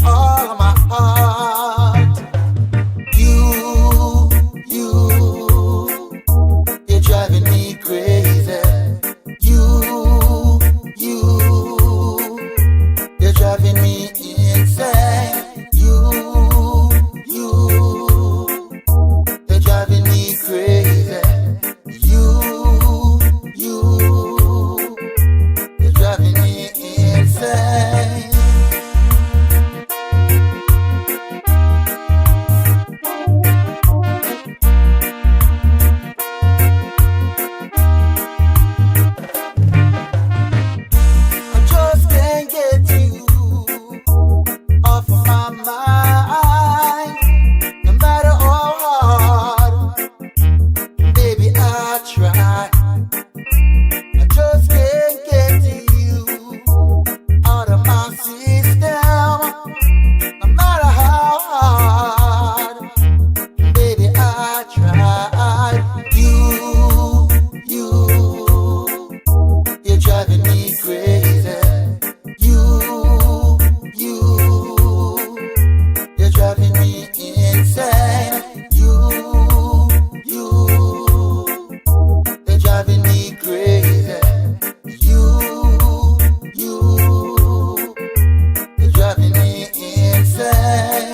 all of my heart. You're driving me crazy. You're driving me insane. You're driving me crazy. You're driving me insane. I just can't get you off of my mind. No matter how hard, baby, I try. I just can't get you out of my system. No matter how hard, baby, I try. You're driving me crazy. You're driving me insane. You're driving me crazy. You're driving me insane.